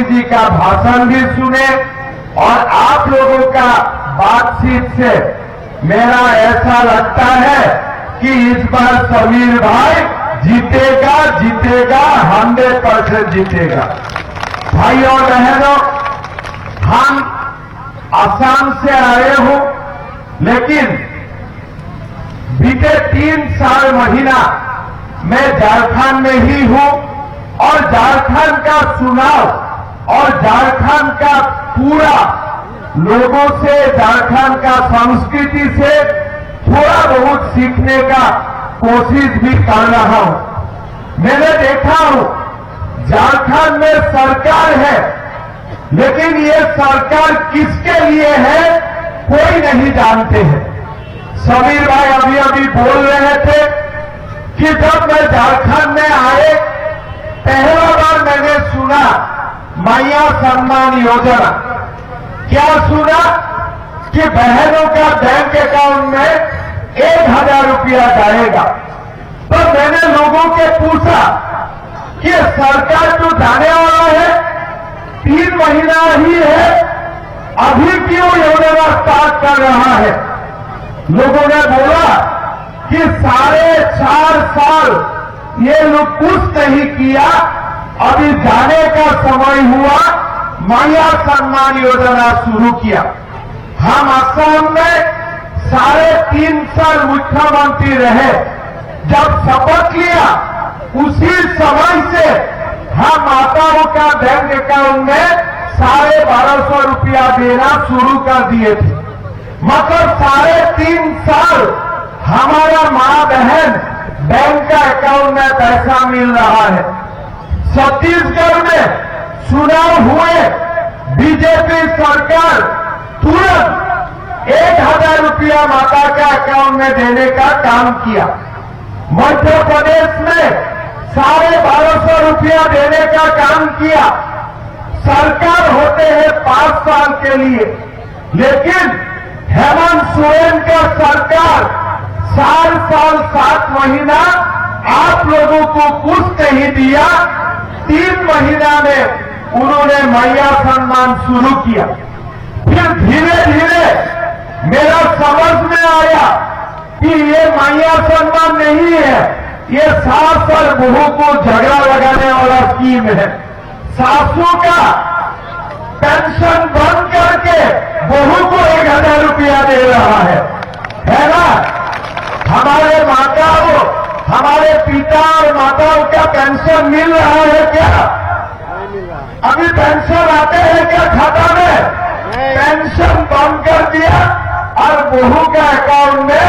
मोदी जी का भाषण भी सुने और आप लोगों का बातचीत से मेरा ऐसा लगता है कि इस बार समीर भाई जीतेगा जीतेगा 100% जीतेगा। भाइयों और बहनों, हम असम से आए हूं, लेकिन बीते 3 साल महीना मैं झारखंड में ही हूं और झारखंड का चुनाव और झारखंड का पूरा लोगों से, झारखंड का संस्कृति से थोड़ा बहुत सीखने का कोशिश भी कर रहा हूं। मैंने देखा हूं झारखंड में सरकार है, लेकिन ये सरकार किसके लिए है कोई नहीं जानते हैं। समीर भाई अभी अभी बोल रहे थे कि जब मैं झारखंड में आए पहला बार मैंने सुना मैया सम्मान योजना। क्या सुना कि बहनों का बैंक अकाउंट में 1000 रुपया जाएगा। तो मैंने लोगों के पूछा कि सरकार तो जाने वाला है, 3 महीना ही है, अभी क्यों योजना स्टार्ट कर रहा है। लोगों ने बोला कि 4.5 साल ये लोग कुछ नहीं किया, अभी जाने का समय हुआ, मैया सम्मान योजना शुरू किया। हम असम में 3.5 साल मुख्यमंत्री रहे, जब शपथ लिया उसी समय से हम माताओं का बैंक अकाउंट में 1250 रुपया देना शुरू कर दिए थे। मतलब 3.5 साल हमारा मां बहन बैंक का अकाउंट में पैसा मिल रहा है। छत्तीसगढ़ में चुनाव हुए, बीजेपी सरकार तुरंत 1000 रुपया माता का अकाउंट में देने का काम किया। मध्य प्रदेश में 1250 रुपया देने का काम किया। सरकार होते हैं 5 साल के लिए, लेकिन हेमंत सोरेन का सरकार 4 साल 7 महीना आप लोगों को कुछ नहीं दिया। 3 महीना में उन्होंने मैया सम्मान शुरू किया। फिर धीरे धीरे मेरा समझ में आया कि ये मैया सम्मान नहीं है, ये सास और बहू को झगड़ा लगाने वाला स्कीम है। सासू का पेंशन बंद करके बहू को 1000 रुपया दे रहा है ना। हमारे माताओं, हमारे पिता और माताओं का पेंशन मिल रहा है क्या? अभी पेंशन आते हैं क्या खाता में? पेंशन बंद कर दिया और बहू का अकाउंट में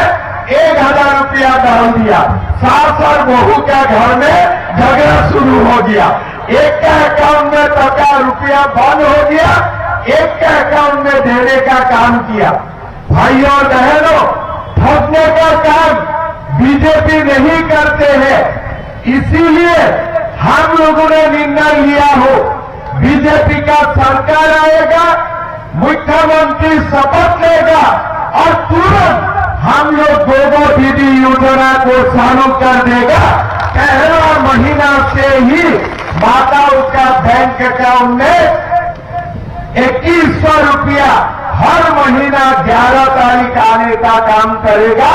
1000 रुपया डाल दिया। सास और बहू का घर में झगड़ा शुरू हो गया। एक का अकाउंट में टका रुपया बंद हो गया, एक का अकाउंट में देने का काम किया। भाइयों और बहनों, ठगने का काम बीजेपी नहीं करते हैं, इसीलिए हम लोगों ने निर्णय लिया हो बीजेपी का सरकार आएगा, मुख्यमंत्री शपथ लेगा और तुरंत हम लोग 2 दीदी योजना को चालू कर देगा। पहला महीना से ही माताओं का बैंक अकाउंट में 2100 रुपया हर महीना 11 तारीख आने का काम करेगा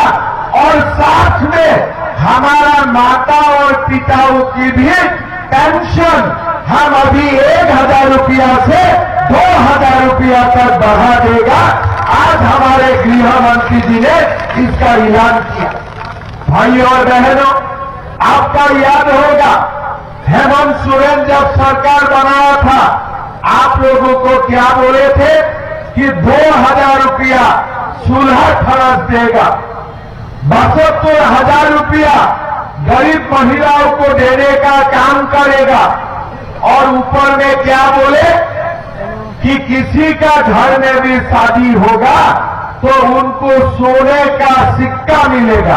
और साथ में हमारा माता और पिताओं की भी पेंशन हम अभी 1000 रुपया से 2000 रुपया तक बढ़ा देगा। आज हमारे गृह मंत्री जी ने इसका ऐलान किया। भाइयों और बहनों, आपका याद होगा हेमंत सोरेन जब सरकार बनाया था, आप लोगों को क्या बोले थे कि 2000 रुपया चूल्हा खर्च देगा, 72,000 रुपया गरीब महिलाओं को देने का काम करेगा और ऊपर में क्या बोले कि किसी का घर में भी शादी होगा तो उनको सोने का सिक्का मिलेगा।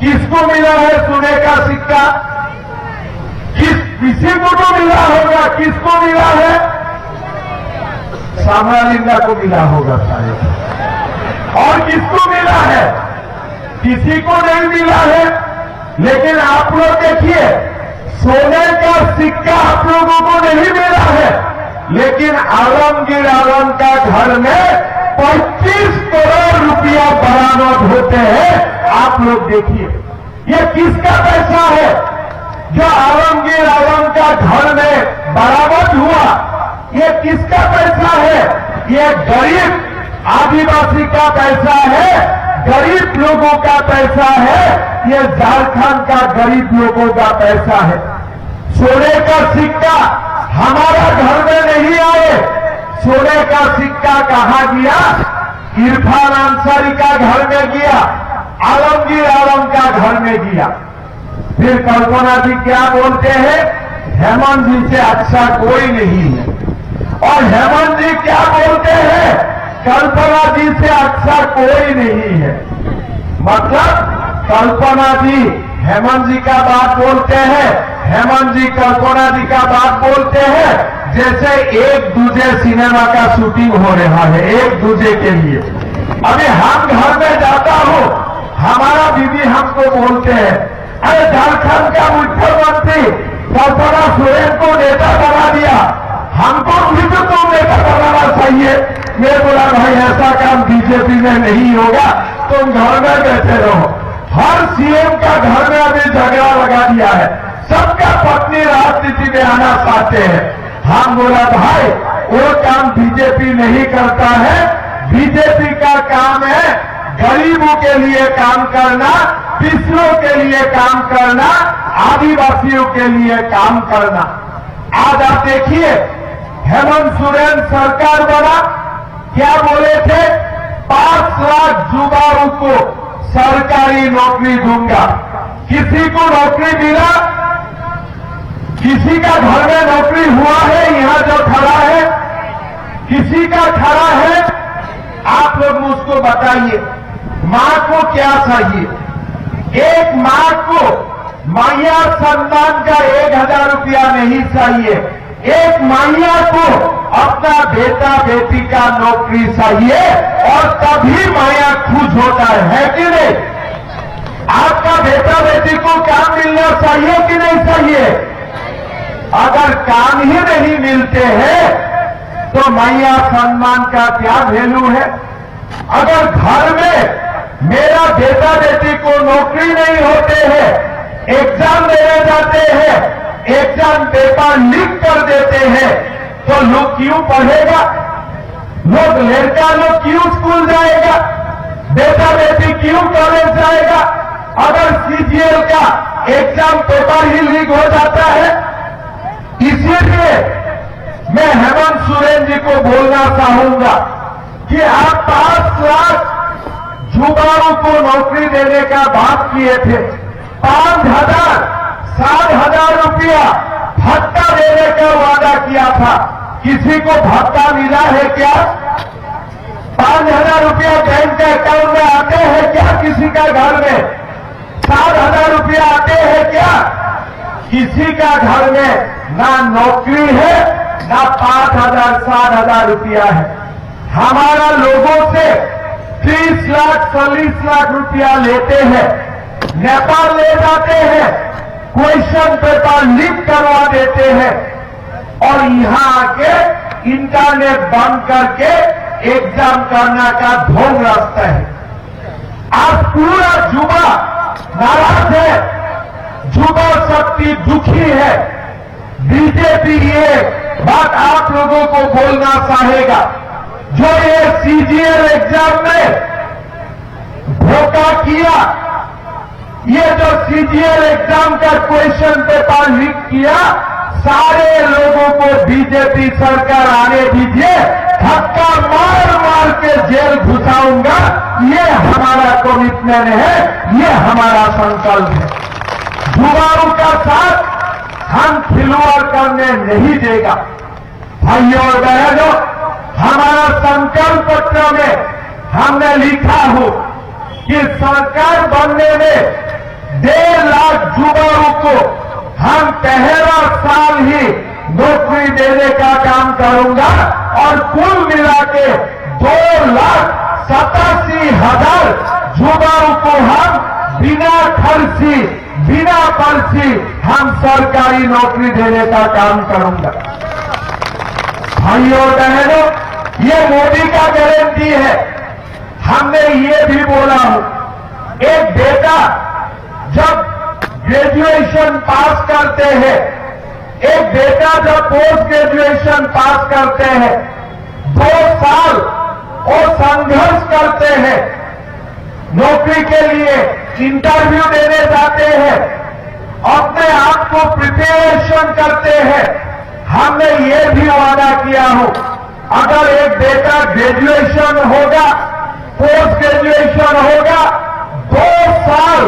किसको मिला है सोने का सिक्का? किसी को तो मिला होगा। किसको मिला है? सामरालिंगा को मिला होगा शायद। और किसको मिला है? किसी को नहीं मिला है। लेकिन आप लोग देखिए, सोने का सिक्का आप लोगों को नहीं मिला है, लेकिन आलमगीर आलम का घर में 25 करोड़ रुपया बरामद होते हैं। आप लोग देखिए, ये किसका पैसा है जो आलमगीर आलम का घर में बरामद हुआ? ये किसका पैसा है? ये गरीब आदिवासी का पैसा है, गरीब लोगों का पैसा है, ये झारखंड का गरीब लोगों का पैसा है। सोने का सिक्का हमारा घर में नहीं आए, सोने का सिक्का कहां गया? इरफान अंसारी का घर में गया, आलमगीर आलम का घर में गया। फिर कल्पना जी क्या बोलते हैं? हेमंत जी से अच्छा कोई नहीं है। और हेमंत जी क्या बोलते हैं? कल्पना जी से अच्छा कोई नहीं है। मतलब कल्पना जी हेमंत जी का बात बोलते हैं, हेमंत जी कल्पना जी का बात बोलते हैं, जैसे एक दूसरे सिनेमा का शूटिंग हो रहा है एक दूसरे के लिए। अभी हम घर में जाता हूं, हमारा बीबी हमको बोलते हैं, अरे झारखंड का मुख्यमंत्री कल्पना सोरेन को नेता बना दिया, हमको भी तो तुम नेता बनाना चाहिए। मैं बोला भाई ऐसा काम बीजेपी में नहीं होगा, तुम घर में बैठे रहो। हर सीएम का घर में अभी झगड़ा लगा दिया है, सबका पत्नी राजनीति में आना चाहते हैं। हम बोला भाई वो काम बीजेपी नहीं करता है, बीजेपी का काम है गरीबों के लिए काम करना, पिछड़ों के लिए काम करना, आदिवासियों के लिए काम करना। आज आप देखिए हेमंत सोरेन सरकार बना, क्या बोले थे? 5 लाख युवाओं को सरकारी नौकरी दूंगा। किसी को नौकरी मिला? किसी का घर में नौकरी हुआ है? यहां जो खड़ा है, किसी का खड़ा है? आप लोग मुझको बताइए, मां को क्या चाहिए? एक मां को मैया सम्मान का 1000 रुपया नहीं चाहिए, एक मैया को अपना बेटा बेटी का नौकरी चाहिए और तभी मैया खुश होता है कि नहीं? आपका बेटा बेटी को काम मिलना चाहिए कि नहीं चाहिए? अगर काम ही नहीं मिलते हैं तो मैया सम्मान का क्या वैल्यू है? अगर घर में मेरा बेटा बेटी को नौकरी नहीं होते हैं, एग्जाम देने जाते हैं, एग्जाम पेपर लीक कर देते हैं, तो लोग क्यों पढ़ेगा? लोग लड़का लोग क्यों स्कूल जाएगा? बेटा बेटी क्यों कॉलेज जाएगा? अगर सीजीएल का एग्जाम पेपर ही लीक हो जाता है। इसीलिए मैं हेमंत सोरेन जी को बोलना चाहूंगा कि आप 5 लाख युवाओं को नौकरी देने का बात किए थे, 5,000 7,000 रुपया भत्ता देने का वादा किया था। किसी को भत्ता मिला है क्या? 5,000 रुपया बैंक के अकाउंट में आते हैं क्या? किसी का घर में 7,000 रुपया आते हैं क्या? किसी का घर में ना नौकरी है, ना 5,000 7,000 रुपया है। हमारा लोगों से 30 लाख 40 लाख रुपया लेते हैं, नेपाल ले जाते हैं, क्वेश्चन पेपर लीक करवा देते हैं और यहां आके इंटरनेट बंद करके एग्जाम करने का ढोंग रास्ता है। आज पूरा युवा नाराज है, युवा शक्ति दुखी है। बीजेपी ये बात आप लोगों को बोलना चाहेगा, जो ये सीजीएल एग्जाम में धोखा किया, ये जो सीजीएल एग्जाम का क्वेश्चन पेपर लीक किया, सारे लोगों को बीजेपी सरकार आने दीजिए, धक्का मार मार के जेल घुसाऊंगा। ये हमारा कमिटमेंट है, ये हमारा संकल्प है। युवाओं का साथ हम खिलवाड़ करने नहीं देगा। भाइयों और बहनों, हमारा संकल्प पत्र में हमने लिखा हो कि सरकार बनने में 1.5 लाख युवाओं को हम पहला साल ही नौकरी देने का काम करूंगा और कुल मिला के 2,87,000 युवाओं को हम बिना खर्ची बिना पर्ची हम सरकारी नौकरी देने का काम करूंगा। भाइयों और बहनों, ये मोदी का गारंटी है। हमने ये भी बोला हूं, एक बेटा जब ग्रेजुएशन पास करते हैं, एक बेटा जब पोस्ट ग्रेजुएशन पास करते हैं, 2 साल वो संघर्ष करते हैं, नौकरी के लिए इंटरव्यू देने जाते हैं, अपने आप को प्रिपरेशन करते हैं। हमने ये भी वादा किया हो, अगर एक बेटा ग्रेजुएशन होगा, पोस्ट ग्रेजुएशन होगा, 2 साल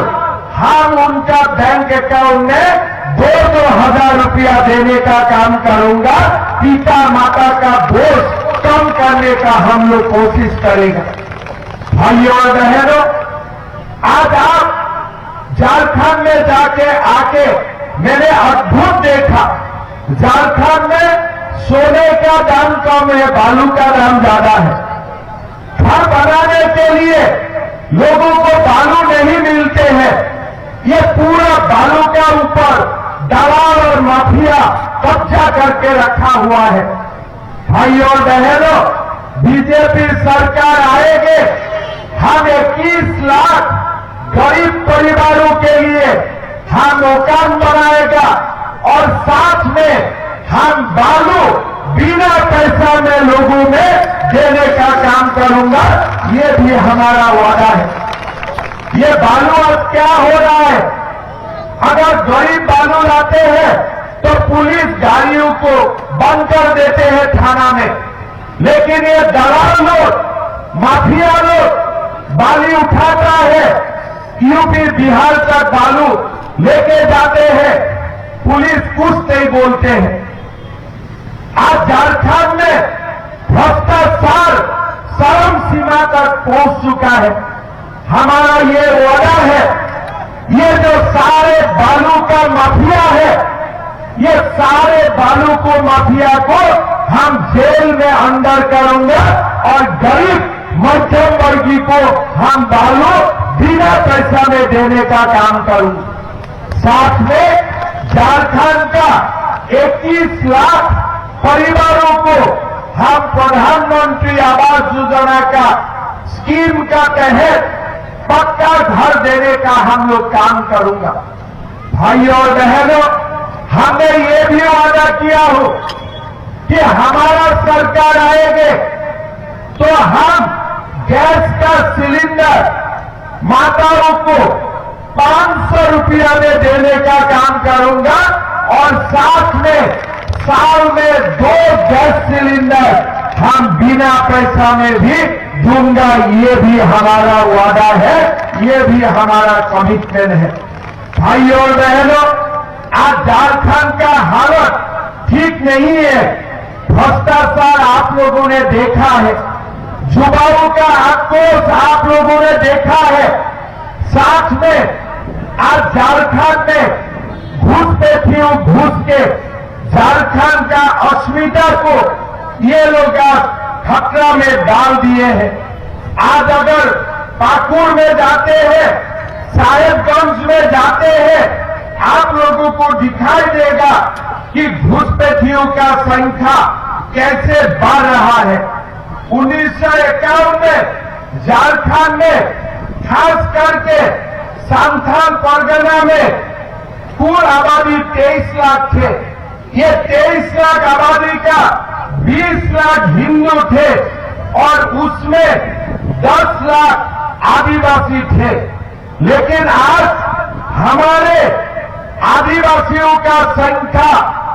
हम उनका बैंक अकाउंट में 2-2 हजार रुपया देने का काम करूंगा। पिता माता का बोझ कम करने का हम लोग कोशिश करेंगे। भाइयों और बहनों, आज आप झारखंड में जाके आके मैंने अद्भुत देखा। झारखंड में सोने का दाम कम है, बालू का दाम ज्यादा है। घर बनाने के लिए लोगों को बालू नहीं मिलते हैं। ये पूरा बालू का ऊपर दलाल और माफिया कब्जा करके रखा हुआ है। भाइयों और बहनों, बीजेपी सरकार आएगी, हम 21 लाख गरीब परिवारों के लिए हम मकान बनाएगा और साथ में हम बालू बिना पैसा में लोगों में देने का काम करूंगा। ये भी हमारा वादा है। ये बालू अब क्या हो रहा है, अगर गरीब बालू लाते हैं तो पुलिस गाड़ियों को बंद कर देते हैं थाना में, लेकिन ये दलाल लोग, माफिया लोग बालू उठाता है, यूपी बिहार तक बालू लेके जाते हैं, पुलिस कुछ नहीं बोलते हैं। आज झारखंड में भ्रष्टाचार चरम सीमा तक पहुंच चुका है। हमारा ये वादा है, ये जो सारे बालू का माफिया है, ये सारे बालू को माफिया को हम जेल में अंदर करेंगे और गरीब मध्यम वर्गीय को हम बालू बिना पैसा में देने का काम करूंगा। साथ में झारखंड का 21 लाख परिवारों को हम प्रधानमंत्री आवास योजना का स्कीम का तहत पक्का घर देने का हम लोग काम करूंगा। भाइयों और बहनों, हमने ये भी वादा किया हो कि हमारा सरकार आएगी तो हम गैस का सिलेंडर माताओं को 500 रुपया में देने का काम करूंगा और साथ में साल में 2 गैस सिलेंडर हम बिना पैसा में भी दूंगा। ये भी हमारा वादा है, ये भी हमारा कमिटमेंट है। भाइयों और बहनों, आज झारखंड का हालत ठीक नहीं है। भ्रष्टाचार आप लोगों ने देखा है, युवाओं का आक्रोश आप लोगों ने देखा है। साथ में आज झारखंड में घुसपैठियों घुस के झारखंड का अस्मिता को ये लोग खतरा में डाल दिए हैं। आज अगर पाकुड़ में जाते हैं, साहेबगंज में जाते हैं, आप लोगों को दिखाई देगा कि घुसपैठियों का संख्या कैसे बढ़ रहा है। 1951 में झारखंड में खास करके संथाल परगना में कुल आबादी 23 लाख थे। ये 23 लाख आबादी का 20 लाख हिंदू थे और उसमें 10 लाख आदिवासी थे। लेकिन आज हमारे आदिवासियों का संख्या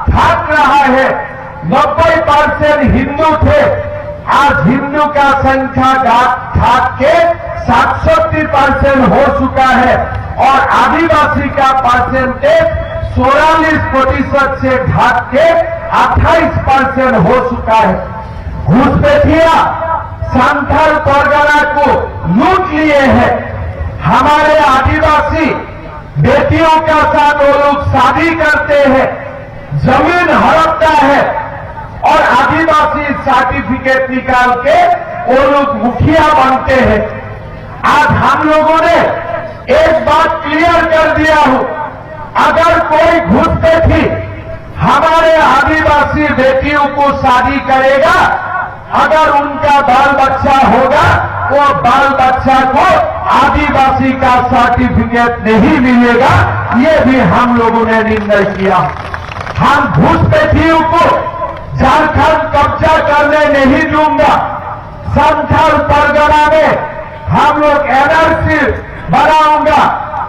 घट रहा है। 90% हिंदू थे, आज हिंदू का संख्या घट के 67% हो चुका है और आदिवासी का परसेंटेज 44% से घट के 28% हो चुका है। घुसपैठिया संथाल परगना को लूट लिए हैं। हमारे आदिवासी बेटियों का साथ वो लोग शादी करते हैं, जमीन हड़पता है और आदिवासी सर्टिफिकेट निकाल के वो लोग मुखिया बनते हैं। आज हम लोगों ने एक बात क्लियर कर दिया हो, अगर कोई घुसपैठी हमारे आदिवासी बेटियों को शादी करेगा, अगर उनका बाल बच्चा होगा, वो बाल बच्चा को आदिवासी का सर्टिफिकेट नहीं मिलेगा। ये भी हम लोगों ने निर्णय किया। हम घुसपैठियों को झारखंड कब्जा करने नहीं दूंगा। संथाल परगना में हम लोग एनआरसी बनाऊंगा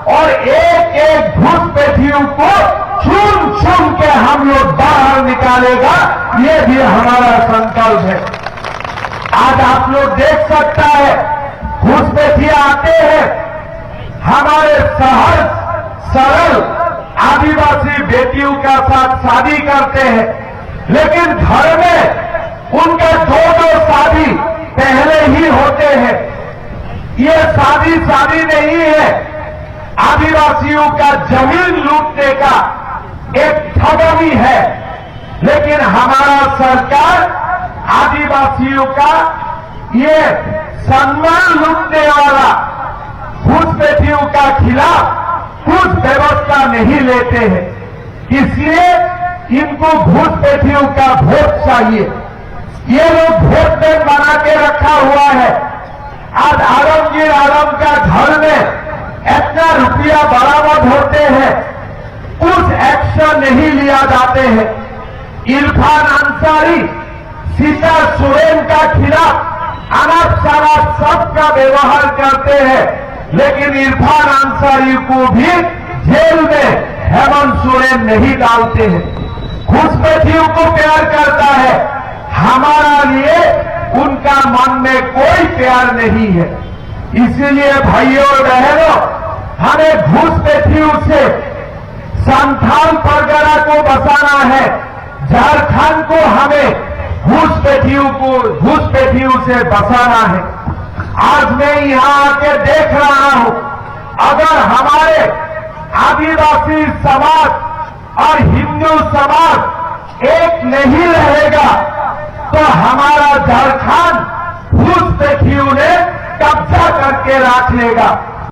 और एक एक घुसपैठियों को चुन चुन के हम लोग बाहर निकालेगा। ये भी हमारा संकल्प है। आज आप लोग देख सकता है, घुसपैठिया आते हैं, हमारे सहज सरल आदिवासी बेटियों का साथ शादी करते हैं, लेकिन घर में उनका दो शादी पहले ही होते हैं। ये शादी नहीं है, आदिवासियों का जमीन लूटने का एक ठगनी है। लेकिन हमारा सरकार आदिवासियों का ये सम्मान लूटने वाला घुसपैठियों का खिलाफ कुछ व्यवस्था नहीं लेते हैं। इसलिए इनको घुसपैठियों का वोट चाहिए। ये लोग वोट बैंक बना के रखा हुआ है। आज आलमगीर आलम का घर में इतना रुपया बरामद होते हैं, कुछ एक्शन नहीं लिया जाते हैं। इरफान अंसारी सीता सोरेन का खिलाफ अनाप शराब सबका व्यवहार करते हैं, लेकिन इरफान अंसारी को भी जेल में हेमंत सोरेन नहीं डालते हैं। घुसपैठियों को प्यार करता है, हमारा लिए उनका मन में कोई प्यार नहीं है। इसीलिए भाइयों और बहनों, हमें घुसपैठियों से संथाल परगना को बचाना है। झारखंड को हमें घुसपैठियों से बचाना है। आज मैं यहां आके देख रहा हूं, अगर हमारे आदिवासी समाज और हिंदू समाज एक नहीं रहेगा तो हमारा झारखंड घुसपैठियों ने कब्जा करके रख लेगा।